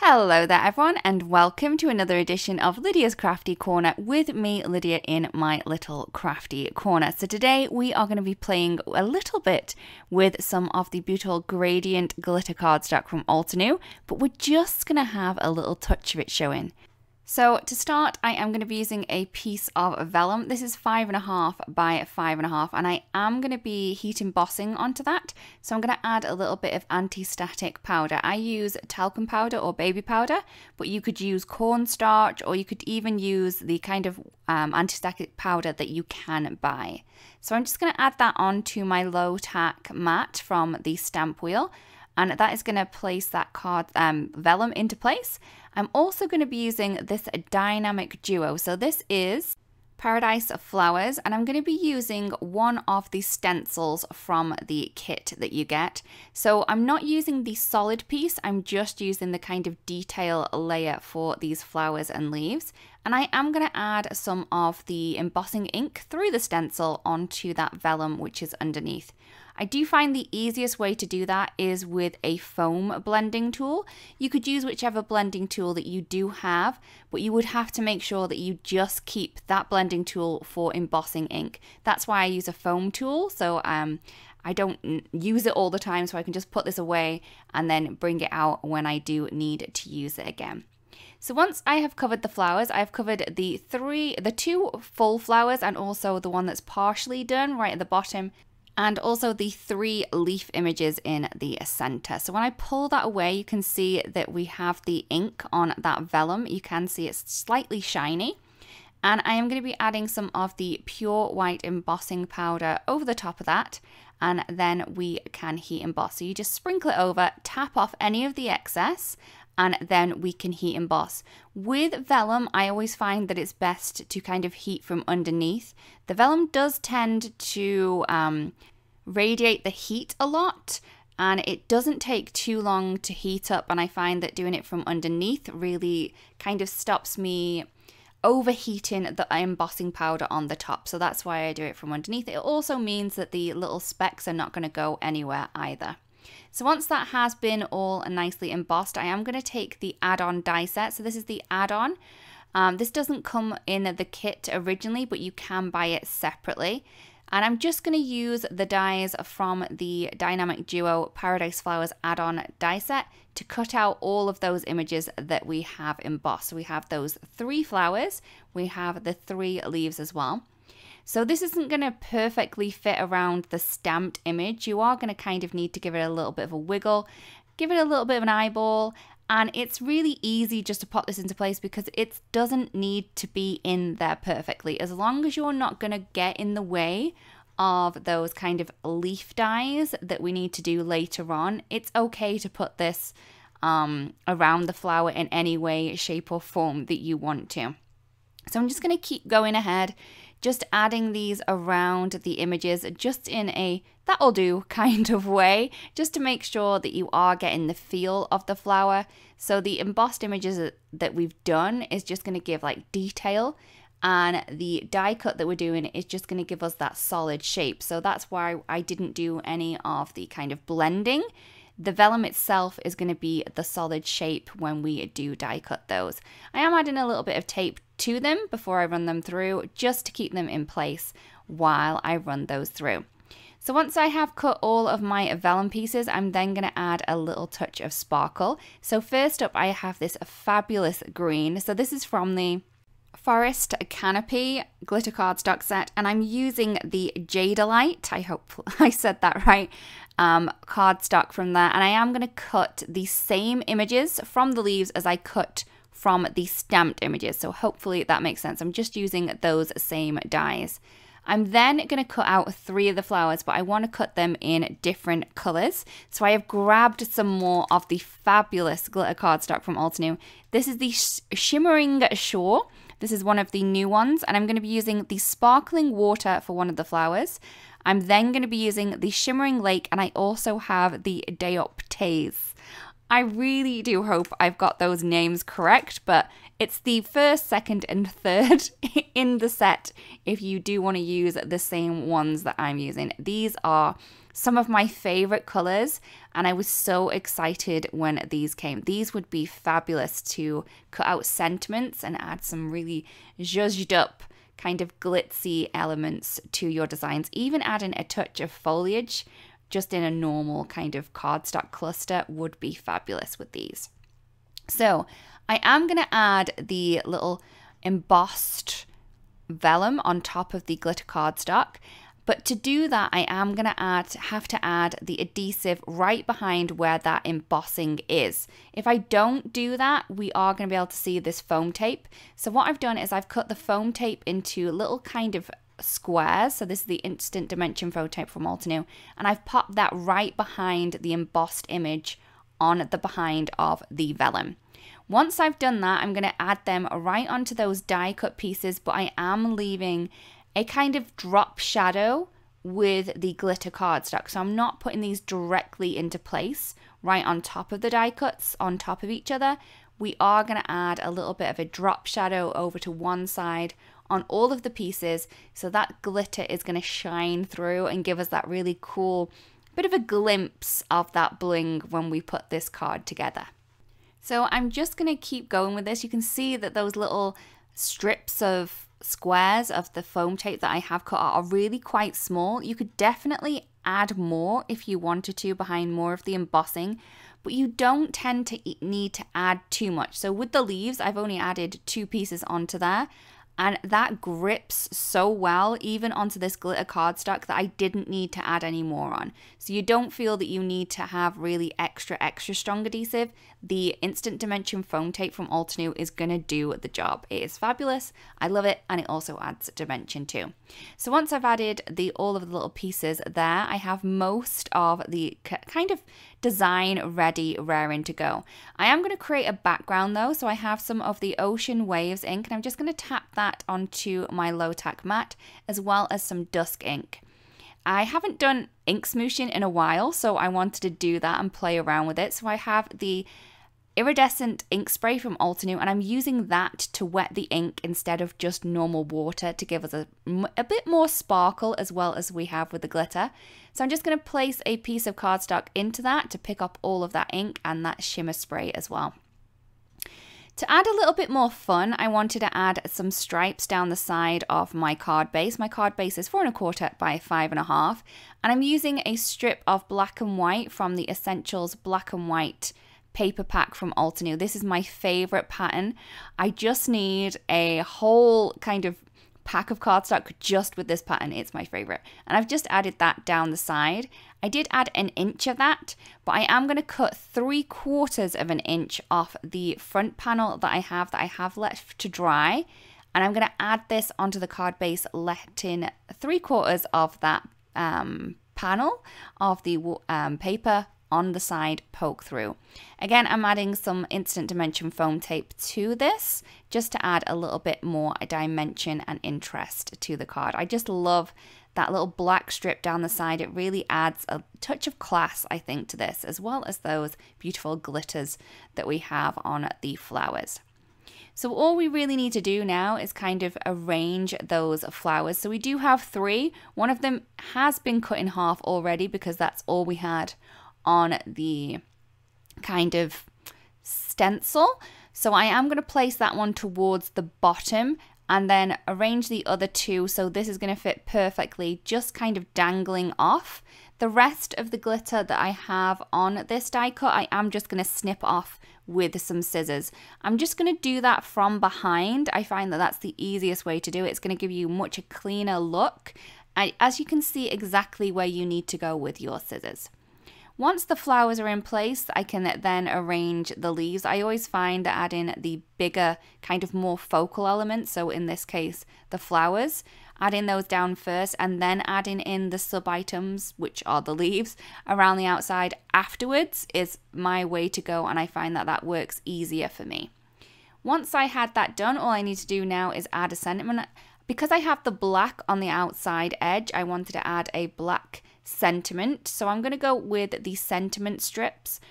Hello there everyone, and welcome to another edition of Lydia's Crafty Corner with me, Lydia, in my little crafty corner. So today we are going to be playing a little bit with some of the beautiful gradient glitter cardstock from Altenew, but we're just going to have a little touch of it showing. So to start, I am going to be using a piece of vellum. This is 5.5 by 5.5, and I am going to be heat embossing onto that. So I'm going to add a little bit of anti-static powder. I use talcum powder or baby powder, but you could use cornstarch, or you could even use the kind of anti-static powder that you can buy. So I'm just going to add that onto my low tack mat from the stamp wheel, and that is going to place that card vellum into place. I'm also going to be using this dynamic duo. So this is Paradise Flowers, and I'm going to be using one of the stencils from the kit that you get. So I'm not using the solid piece, I'm just using the kind of detail layer for these flowers and leaves. And I am going to add some of the embossing ink through the stencil onto that vellum which is underneath. I do find the easiest way to do that is with a foam blending tool. You could use whichever blending tool that you do have, but you would have to make sure that you just keep that blending tool for embossing ink. That's why I use a foam tool, so I don't use it all the time, so I can just put this away and then bring it out when I do need to use it again. So once I have covered the flowers, I've covered the two full flowers and also the one that's partially done right at the bottom, and also the 3 leaf images in the center. So when I pull that away, you can see that we have the ink on that vellum. You can see it's slightly shiny. And I am going to be adding some of the pure white embossing powder over the top of that, and then we can heat emboss. So you just sprinkle it over, tap off any of the excess, and then we can heat emboss. With vellum, I always find that it's best to kind of heat from underneath. The vellum does tend to radiate the heat a lot, and it doesn't take too long to heat up, and I find that doing it from underneath really kind of stops me overheating the embossing powder on the top. So that's why I do it from underneath. It also means that the little specks are not going to go anywhere either. So once that has been all nicely embossed, I am going to take the add-on die set. So this is the add-on. This doesn't come in the kit originally, but you can buy it separately. And I'm just going to use the dies from the Dynamic Duo Paradise Flowers add-on die set to cut out all of those images that we have embossed. So we have those 3 flowers, we have the 3 leaves as well. So this isn't going to perfectly fit around the stamped image. You are going to kind of need to give it a little bit of a wiggle, give it a little bit of an eyeball, and it's really easy just to pop this into place because it doesn't need to be in there perfectly. As long as you're not going to get in the way of those kind of leaf dies that we need to do later on, it's okay to put this around the flower in any way, shape or form that you want to. So I'm just going to keep going ahead, just adding these around the images just in a that'll do kind of way, just to make sure that you are getting the feel of the flower. So the embossed images that we've done is just going to give like detail, and the die cut that we're doing is just going to give us that solid shape. So that's why I didn't do any of the kind of blending. The vellum itself is going to be the solid shape when we do die cut those. I am adding a little bit of tape to them before I run them through, just to keep them in place while I run those through. So once I have cut all of my vellum pieces, I'm then going to add a little touch of sparkle. So first up, I have this fabulous green. So this is from the Forest Canopy glitter cardstock set, and I'm using the Jadeite, I hope I said that right, cardstock from there, and I am going to cut the same images from the leaves as I cut from the stamped images, so hopefully that makes sense. I'm just using those same dies. I'm then going to cut out 3 of the flowers, but I want to cut them in different colours. So I have grabbed some more of the fabulous glitter cardstock from Altenew. This is the Shimmering Shore. This is one of the new ones, and I'm going to be using the Sparkling Water for one of the flowers. I'm then going to be using the Shimmering Lake, and I also have the Dioptase. I really do hope I've got those names correct, but it's the first, second, and third in the set if you do want to use the same ones that I'm using. These are some of my favorite colors, and I was so excited when these came. These would be fabulous to cut out sentiments and add some really zhuzhed up kind of glitzy elements to your designs. Even adding a touch of foliage just in a normal kind of cardstock cluster would be fabulous with these. So I am going to add the little embossed vellum on top of the glitter cardstock. But to do that, I am going to have to add the adhesive right behind where that embossing is. If I don't do that, we are going to be able to see this foam tape. So what I've done is I've cut the foam tape into little kind of squares. So this is the Instant Dimension foam tape from Altenew. And I've popped that right behind the embossed image on the behind of the vellum. Once I've done that, I'm going to add them right onto those die cut pieces, but I am leaving a kind of drop shadow with the glitter cardstock. So I'm not putting these directly into place right on top of the die cuts on top of each other. We are going to add a little bit of a drop shadow over to one side on all of the pieces, so that glitter is going to shine through and give us that really cool bit of a glimpse of that bling when we put this card together. So I'm just going to keep going with this. You can see that those little strips of squares of the foam tape that I have cut out are really quite small. You could definitely add more if you wanted to behind more of the embossing, but you don't tend to need to add too much. So with the leaves, I've only added 2 pieces onto there, and that grips so well even onto this glitter cardstock that I didn't need to add any more on. So you don't feel that you need to have really extra strong adhesive. The Instant Dimension foam tape from Altenew is going to do the job. It is fabulous. I love it, and it also adds dimension too. So once I've added all of the little pieces there, I have most of the kind of design ready, raring to go. I am going to create a background though, so I have some of the Ocean Waves ink, and I'm just going to tap that onto my low tack mat, as well as some dusk ink. I haven't done ink smooshing in a while, so I wanted to do that and play around with it. So I have the iridescent ink spray from Altenew, and I'm using that to wet the ink instead of just normal water to give us a bit more sparkle, as well as we have with the glitter. So I'm just going to place a piece of cardstock into that to pick up all of that ink and that shimmer spray as well. To add a little bit more fun, I wanted to add some stripes down the side of my card base. My card base is 4 1/4 by 5 1/2, and I'm using a strip of black and white from the Essentials Black and White paper pack from Altenew. This is my favorite pattern. I just need a whole kind of pack of cardstock just with this pattern. It's my favorite, and I've just added that down the side. I did add 1 inch of that, but I am going to cut 3/4 of an inch off the front panel that I have left to dry, and I'm going to add this onto the card base, letting 3/4 of that panel of the paper on the side poke through. Again, I'm adding some Instant Dimension foam tape to this just to add a little bit more dimension and interest to the card. I just love that little black strip down the side. It really adds a touch of class, I think, to this, as well as those beautiful glitters that we have on the flowers. So all we really need to do now is kind of arrange those flowers. So we do have 3. One of them has been cut in half already because that's all we had on the kind of stencil. So I am going to place that one towards the bottom and then arrange the other 2. So this is going to fit perfectly, just kind of dangling off. The rest of the glitter that I have on this die cut, I am just going to snip off with some scissors. I'm just going to do that from behind. I find that that's the easiest way to do it. It's going to give you much a cleaner look. As you can see exactly where you need to go with your scissors. Once the flowers are in place, I can then arrange the leaves. I always find that adding the bigger, kind of more focal elements, so in this case, the flowers, adding those down first and then adding in the sub-items, which are the leaves, around the outside afterwards is my way to go, and I find that that works easier for me. Once I had that done, all I need to do now is add a sentiment. Because I have the black on the outside edge, I wanted to add a black sentiment. So I'm going to go with the sentiment strips.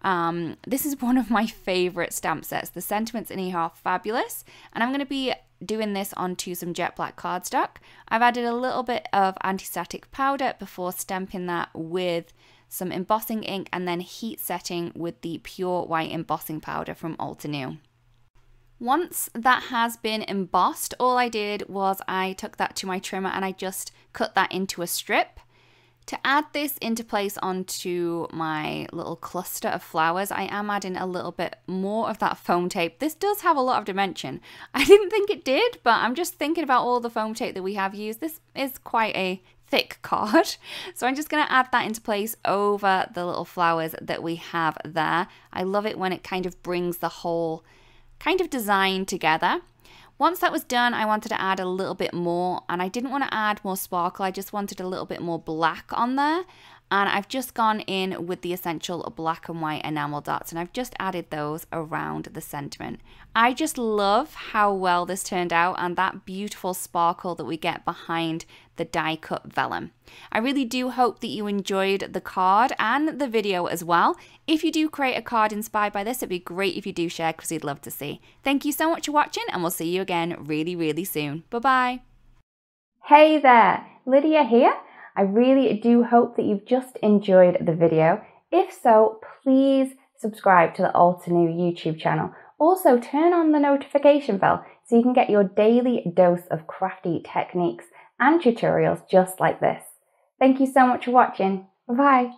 This is one of my favorite stamp sets. The sentiments in here are fabulous. And I'm going to be doing this onto some jet black cardstock. I've added a little bit of anti-static powder before stamping that with some embossing ink and then heat setting with the pure white embossing powder from Altenew. Once that has been embossed, all I did was I took that to my trimmer and I just cut that into a strip. To add this into place onto my little cluster of flowers, I am adding a little bit more of that foam tape. This does have a lot of dimension. I didn't think it did, but I'm just thinking about all the foam tape that we have used. This is quite a thick card. So I'm just going to add that into place over the little flowers that we have there. I love it when it kind of brings the whole kind of design together. Once that was done, I wanted to add a little bit more, and I didn't want to add more sparkle. I just wanted a little bit more black on there. And I've just gone in with the essential black and white enamel dots, and I've just added those around the sentiment. I just love how well this turned out and that beautiful sparkle that we get behind the die cut vellum. I really do hope that you enjoyed the card and the video as well. If you do create a card inspired by this, it'd be great if you do share because we'd love to see. Thank you so much for watching, and we'll see you again really, really soon. Bye-bye. Hey there, Lydia here. I really do hope that you've just enjoyed the video. If so, please subscribe to the Altenew YouTube channel. Also, turn on the notification bell so you can get your daily dose of crafty techniques and tutorials just like this. Thank you so much for watching. Bye-bye.